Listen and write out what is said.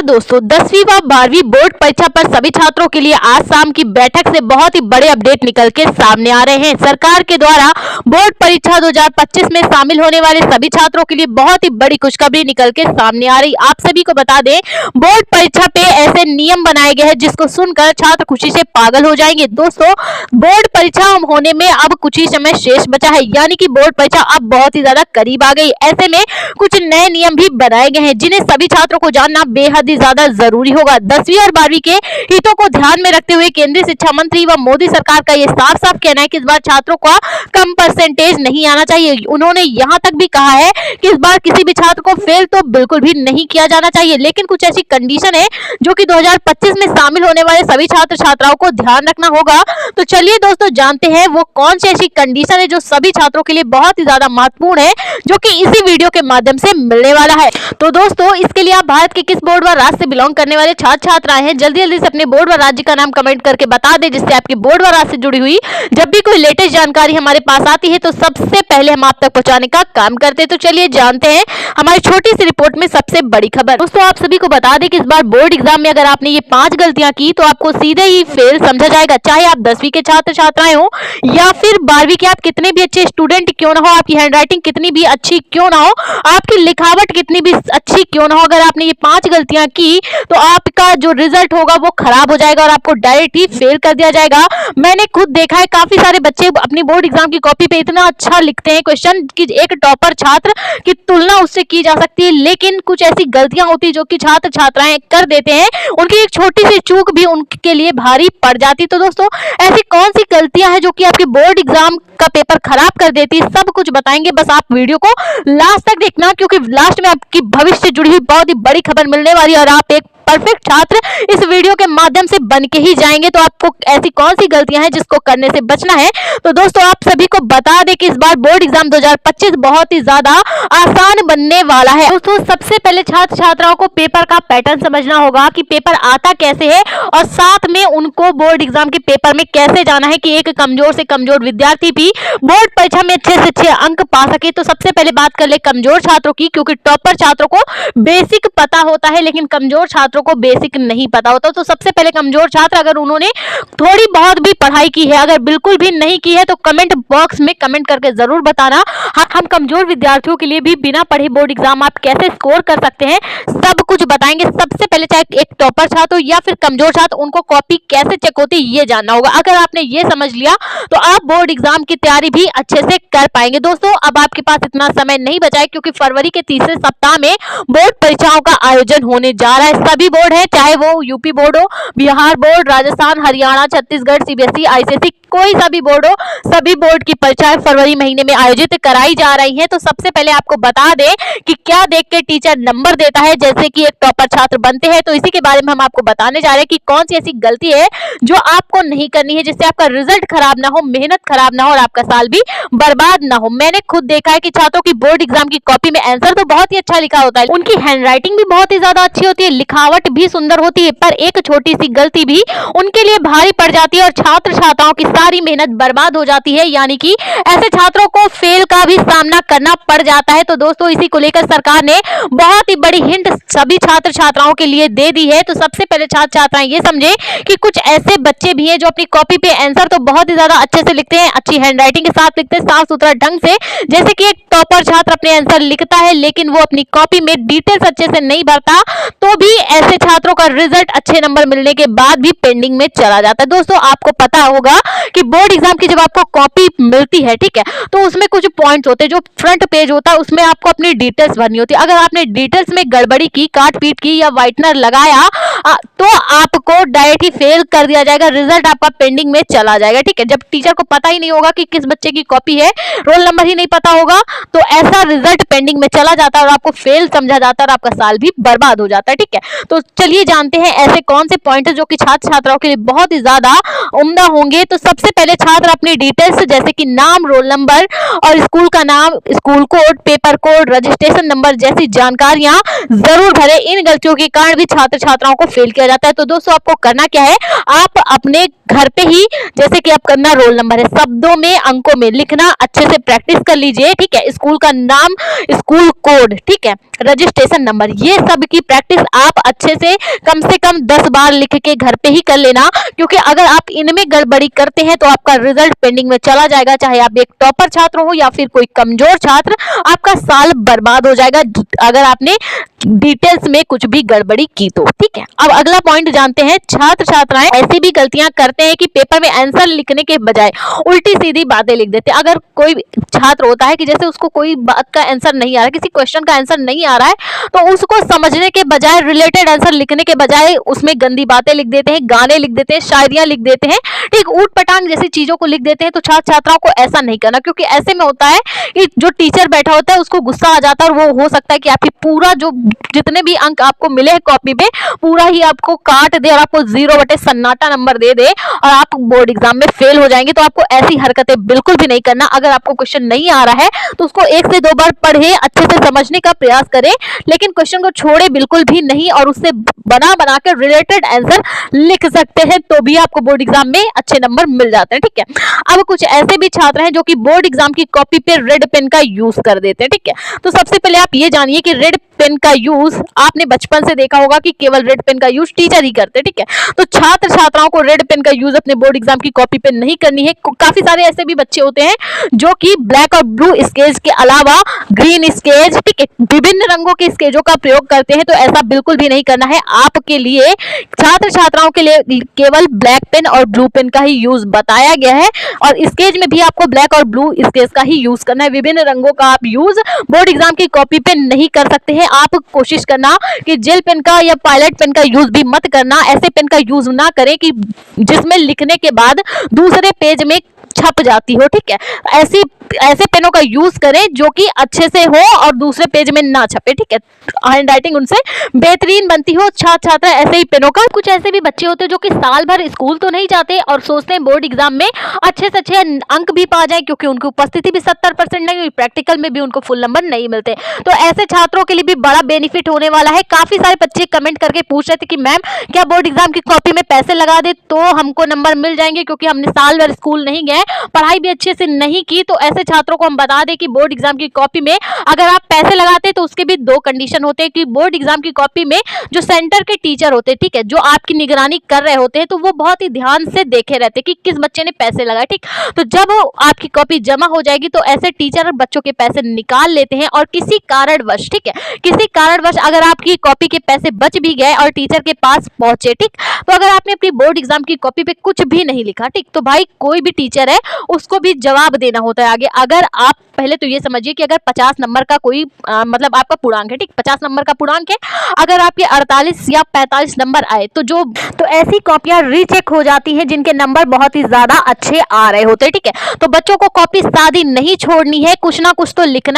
दोस्तों 10वीं व 12वीं बोर्ड परीक्षा पर सभी छात्रों के लिए आज शाम की बैठक से बहुत ही बड़े अपडेट निकल के सामने आ रहे हैं। सरकार के द्वारा बोर्ड परीक्षा 2025 में शामिल होने वाले सभी छात्रों के लिए बहुत ही बड़ी खुशखबरी निकल के सामने आ रही। आप सभी को बता दें, बोर्ड परीक्षा पे ऐसे नियम बनाए गए हैं जिसको सुनकर छात्र खुशी से पागल हो जाएंगे। दोस्तों, बोर्ड परीक्षा होने में अब कुछ ही समय शेष बचा है, यानी कि बोर्ड परीक्षा अब बहुत ही ज्यादा करीब आ गई। ऐसे में कुछ नए नियम भी बनाए गए हैं जिन्हें सभी छात्रों को जानना बेहद ही ज्यादा जरूरी होगा। 10वीं और 12वीं के हितों को ध्यान में रखते हुए केंद्रीय शिक्षा मंत्री व मोदी सरकार का ये साफ साफ कहना है कि इस बार छात्रों का कम परसेंटेज नहीं आना चाहिए। उन्होंने यहाँ तक भी कहा है कि इस बार किसी भी छात्र को फेल तो बिल्कुल भी नहीं किया जाना चाहिए, लेकिन कुछ ऐसी कंडीशन है जो कि 2025 में शामिल होने वाले सभी छात्र छात्राओं को ध्यान रखना होगा। तो चलिए दोस्तों, जानते हैं वो कौन सी ऐसी कंडीशन है जो सभी छात्रों के लिए बहुत ही ज्यादा महत्वपूर्ण है, जो कि इसी वीडियो के माध्यम से मिलने वाला है। तो दोस्तों, इसके लिए आप भारत के किस बोर्ड व राज्य से बिलोंग करने वाले छात्र छात्राएं हैं, जल्दी जल्दी से अपने बोर्ड व राज्य का नाम कमेंट करके बता दें, जिससे आपके बोर्ड व राज्य से जुड़ी हुई जब भी कोई लेटेस्ट जानकारी हमारे पास आती है तो सबसे पहले हम आप तक पहुंचाने का काम करते हैं। तो चलिए जानते हैं हमारी छोटी सी रिपोर्ट में सबसे बड़ी खबर। दोस्तों, आप सभी को बता दें कि इस बार बोर्ड एग्जाम में अगर आपने ये 5 गलतियां की तो आपको सीधे ही फेल समझा जाएगा। चाहे आप 10वीं के छात्र छात्राएं हो या फिर 12वीं के आप कितने भी अच्छे स्टूडेंट क्यों ना हो, आपकी हैंडराइटिंग कितनी भी अच्छी क्यों ना हो, आपकी लिखावट कितनी भी अच्छी क्यों ना हो, अगर आपने ये 5 गलतियां की तो आपका जो रिजल्ट होगा वो खराब हो जाएगा और आपको डायरेक्ट ही फेल कर दिया जाएगा। मैंने खुद देखा है, काफी सारे बच्चे अपनी बोर्ड एग्जाम की कॉपी पे इतना अच्छा लिखते हैं क्वेश्चन कि एक टॉपर छात्र की तुलना उससे की जा सकती है, लेकिन कुछ ऐसी गलतियां होती है जो कि छात्र छात्राएं कर देते हैं, उनकी एक छोटी सी चूक भी उनके लिए भारी पड़ जाती है। तो दोस्तों, ऐसी कौन सी गलतियां हैं जो कि आपके बोर्ड एग्जाम का पेपर खराब कर देती है, सब कुछ बताएंगे। बस आप वीडियो को लास्ट तक देखना, क्योंकि लास्ट में आपकी भविष्य से जुड़ी हुई बहुत ही बड़ी खबर मिलने वाली है और आप एक परफेक्ट छात्र इस वीडियो के माध्यम से बन के ही जाएंगे। तो आपको ऐसी कौन सी गलतियां हैं जिसको करने से बचना है। तो दोस्तों, आप सभी को बता दें कि इस बार बोर्ड एग्जाम 2025 बहुत ही ज्यादा आसान बनने वाला है। दोस्तों, सबसे पहले छात्र छात्राओं को पेपर का पैटर्न समझना होगा कि पेपर आता कैसे है और साथ में उनको बोर्ड एग्जाम के पेपर में कैसे जाना है कि एक कमजोर से कमजोर विद्यार्थी भी बोर्ड परीक्षा में अच्छे से अच्छे अंक पा सके। तो सबसे पहले बात कर ले कमजोर छात्रों की, क्योंकि टॉपर छात्रों को बेसिक पता होता है लेकिन कमजोर छात्रों को बेसिक नहीं पता होता। तो सबसे पहले कमजोर छात्र, अगर उन्होंने थोड़ी बहुत भी पढ़ाई की है, अगर बिल्कुल भी नहीं की है तो कमेंट बॉक्स में कमेंट करके जरूर बताना। हम कमजोर विद्यार्थियों के लिए भी बिना पढ़े बोर्ड एग्जाम आप कैसे स्कोर कर सकते हैं सब कुछ बताएंगे। सबसे पहले चाहे एक टॉपर छात्र हो या फिर कमजोर छात्र, उनको कॉपी कैसे चेक होती है ये जानना होगा। अगर आपने ये समझ लिया तो आप बोर्ड एग्जाम की तैयारी भी अच्छे से कर पाएंगे। दोस्तों, अब आपके पास इतना समय नहीं बचा है, क्योंकि फरवरी के तीसरे सप्ताह में बोर्ड परीक्षाओं का आयोजन होने जा रहा है। सभी बोर्ड है, चाहे वो यूपी बोर्ड हो, Bihar board, Rajasthan, Haryana, Chhattisgarh, CBSE, ICSE, कोई सा भी बोर्ड हो, सभी बोर्ड की परीक्षाएं फरवरी महीने में आयोजित कराई जा रही हैं। तो सबसे पहले आपको बता दें कि क्या देख के टीचर नंबर देता है, जैसे कि एक टॉपर छात्र बनते हैं। तो इसी के बारे में हम आपको बताने जा रहे हैं कि कौन सी ऐसी गलती है जो आपको नहीं करनी है, जिससे आपका रिजल्ट खराब ना हो, मेहनत खराब ना हो और आपका साल भी बर्बाद ना हो। मैंने खुद देखा है कि छात्रों की बोर्ड एग्जाम की कॉपी में आंसर तो बहुत ही अच्छा लिखा होता है, उनकी हैंडराइटिंग भी बहुत ही ज्यादा अच्छी होती है, लिखावट भी सुंदर होती है, पर एक छोटी सी गलती भी उनके लिए भारी पड़ जाती है और छात्र छात्राओं की सारी मेहनत बर्बाद हो जाती है, यानी कि ऐसे छात्रों को फेल का भी सामना करना पड़ जाता है। तो दोस्तों, इसी को लेकर सरकार ने बहुत ही बड़ी हिंट सभी छात्र छात्राओं के लिए दे दी है। तो सबसे पहले छात्र छात्राएं ये समझे कि कुछ ऐसे बच्चे भी हैं जो अपनी कॉपी पे आंसर तो बहुत ही ज्यादा अच्छे से लिखते हैं, अच्छी हैंडराइटिंग के साथ लिखते हैं, साफ सुथरा ढंग से, जैसे कि एक टॉपर छात्र अपने आंसर लिखता है, लेकिन वो अपनी कॉपी में डिटेल्स अच्छे से नहीं भरता, तो भी ऐसे छात्रों का रिजल्ट अच्छे नंबर मिलने के बाद भी पेंडिंग में चला जाता है। दोस्तों, आपको पता होगा कि बोर्ड एग्जाम की जब आपको कॉपी मिलती है, ठीक है, तो उसमें कुछ पॉइंट्स होते हैं, जो फ्रंट पेज होता है उसमें आपको अपनी डिटेल्स भरनी होती है। अगर आपने डिटेल्स में गड़बड़ी की, काट पीट की या व्हाइटनर लगाया तो आपको डायरेक्ट ही फेल कर दिया जाएगा, रिजल्ट आपका पेंडिंग में चला जाएगा। ठीक है, जब टीचर को पता ही नहीं होगा कि किस बच्चे की कॉपी है, रोल नंबर ही नहीं पता होगा, तो ऐसा रिजल्ट पेंडिंग में चला जाता है और आपको फेल समझा जाता है और आपका साल भी बर्बाद हो जाता है। ठीक है, तो चलिए जानते हैं ऐसे कौन से पॉइंट जो कि छात्र छात्राओं के लिए बहुत ही ज्यादा उम्दा होंगे। तो सबसे सबसे पहले छात्र अपनी डिटेल्स जैसे कि नाम, रोल नंबर और स्कूल का नाम, school code, paper code, registration number जैसी जानकारियां जरूर भरे। इन गलतियों के कारण भी छात्र छात्राओं को फेल किया जाता है। तो दोस्तों आपको करना क्या है, आप अपने घर पे ही जैसे कि आप करना रोल नंबर है शब्दों में, अंकों में लिखना अच्छे से प्रैक्टिस कर लीजिए, ठीक है। स्कूल का नाम, स्कूल कोड, ठीक है, रजिस्ट्रेशन नंबर, ये सब की प्रैक्टिस आप अच्छे से कम 10 बार लिख के घर पे ही कर लेना, क्योंकि अगर आप इनमें गड़बड़ी करते हैं तो आपका रिजल्ट पेंडिंग में चला जाएगा। चाहे आप एक टॉपर छात्र हो या फिर कोई कमजोर छात्र, आपका साल बर्बाद हो जाएगा अगर आपने डिटेल्स में कुछ भी गड़बड़ी की तो, ठीक है। अब अगला पॉइंट जानते हैं, छात्र छात्राएं ऐसी भी गलतियां करते हैं कि पेपर में आंसर लिखने के बजाय उल्टी सीधी बातें लिख देते हैं। अगर कोई छात्र होता है कि जैसे उसको कोई बात का आंसर नहीं आ रहा है, किसी क्वेश्चन का आंसर नहीं आ रहा है, तो उसको समझने के बजाय, रिलेटेड आंसर लिखने के बजाय उसमें गंदी बातें लिख देते हैं, गाने लिख देते हैं, शायरियां लिख देते हैं, ठीक, ऊट पटांग जैसी चीजों को लिख देते हैं। तो छात्र छात्राओं को ऐसा नहीं करना, क्योंकि ऐसे में होता है कि जो टीचर बैठा होता है उसको गुस्सा आ जाता है और वो हो सकता है कि आपकी पूरा जो जितने भी अंक आपको मिले हैं कॉपी पे, पूरा ही आपको काट दे और आपको 0/सन्नाटा नंबर दे दे और आप बोर्ड एग्जाम में फेल हो जाएंगे। तो आपको ऐसी हरकतें बिल्कुल भी नहीं करना। अगर आपको क्वेश्चन नहीं आ रहा है तो उसको 1 से 2 बार पढ़े, अच्छे से समझने का प्रयास करें, लेकिन क्वेश्चन को छोड़े बिल्कुल भी नहीं और उससे बना के रिलेटेड आंसर लिख सकते हैं, तो भी आपको बोर्ड एग्जाम में अच्छे नंबर मिल जाते हैं, ठीक है। अब कुछ ऐसे भी छात्र हैं जो कि बोर्ड एग्जाम की कॉपी पे रेड पेन का यूज कर देते हैं, ठीक है। तो सबसे पहले आप ये जानिए कि रेड पेन का यूज आपने बचपन से देखा होगा कि केवल रेड पेन का यूज टीचर ही करते हैं, ठीक है। तो छात्र छात्राओं को रेड पेन का यूज अपने बोर्ड एग्जाम की कॉपी पे नहीं करनी है। काफी सारे ऐसे भी बच्चे होते हैं जो कि ब्लैक और ब्लू स्केच के अलावा ग्रीन स्केच, ठीक है, विभिन्न रंगों के स्केचों का प्रयोग करते हैं। तो ऐसा बिल्कुल भी नहीं करना है। आपके लिए, छात्र छात्राओं के लिए केवल ब्लैक पेन और ब्लू पेन का ही यूज बताया गया है और स्केच में भी आपको ब्लैक और ब्लू स्केच का ही यूज करना है। विभिन्न रंगों का आप यूज बोर्ड एग्जाम की कॉपी पे नहीं कर सकते हैं। आप कोशिश करना कि जेल पेन का या पायलट पेन का यूज भी मत करना। ऐसे पेन का यूज ना करें कि जिसमें लिखने के बाद दूसरे पेज में छप जाती हो, ठीक है। ऐसे पेनों का यूज करें जो कि अच्छे से हो और दूसरे पेज में ना छपे, ठीक है, हैंड राइटिंग उनसे बेहतरीन बनती हो। छात्र छात्रा ऐसे ही पेनों का। कुछ ऐसे भी बच्चे होते हैं जो कि साल भर स्कूल तो नहीं जाते और सोचते हैं बोर्ड एग्जाम में अच्छे से अच्छे अंक भी पा जाए, क्योंकि उनकी उपस्थिति भी 70% नहीं हुई, प्रैक्टिकल में भी उनको फुल नंबर नहीं मिलते। तो ऐसे छात्रों के लिए भी बड़ा बेनिफिट होने वाला है। काफी सारे बच्चे कमेंट करके पूछ रहे थे कि मैम क्या बोर्ड एग्जाम की कॉपी में पैसे लगा दे तो हमको नंबर मिल जाएंगे, क्योंकि हमने साल भर स्कूल नहीं गए, पढ़ाई भी अच्छे से नहीं की। तो ऐसे छात्रों को हम बता दें कि बोर्ड एग्जाम की कॉपी में अगर आप पैसे लगाते हैं तो उसके भी 2 कंडीशन होते हैं कि बोर्ड एग्जाम की कॉपी में जो सेंटर के टीचर होते हैं, ठीक है, जो आपकी निगरानी कर रहे होते हैं, तो वो बहुत ही ध्यान से देखे रहते हैं कि किस बच्चे ने पैसे लगाए, ठीक। तो जब आपकी कॉपी जमा हो जाएगी तो ऐसे टीचर बच्चों के पैसे निकाल लेते हैं और किसी कारणवश, ठीक है, किसी कारणवश अगर आपकी कॉपी के पैसे बच भी गए और टीचर के पास पहुंचे, ठीक, तो अगर आपने अपनी बोर्ड एग्जाम की कॉपी पे कुछ भी नहीं लिखा, ठीक, तो भाई कोई भी टीचर है उसको भी जवाब देना होता है आगे। अगर आप पहले तो ये समझिए कि अगर 50 नंबर का कोई मतलब आपका पूर्णांक है, ठीक, 50 नंबर का पूर्णांक है, अगर आपके 48 या 45 नंबर आए तो ऐसी कॉपियां रीचेक हो जाती हैं जिनके नंबर बहुत ही ज्यादा अच्छे आ रहे होते हैं, ठीक है। तो बच्चों को कॉपी सादी नहीं छोड़नी है, कुछ ना कुछ तो लिखना है।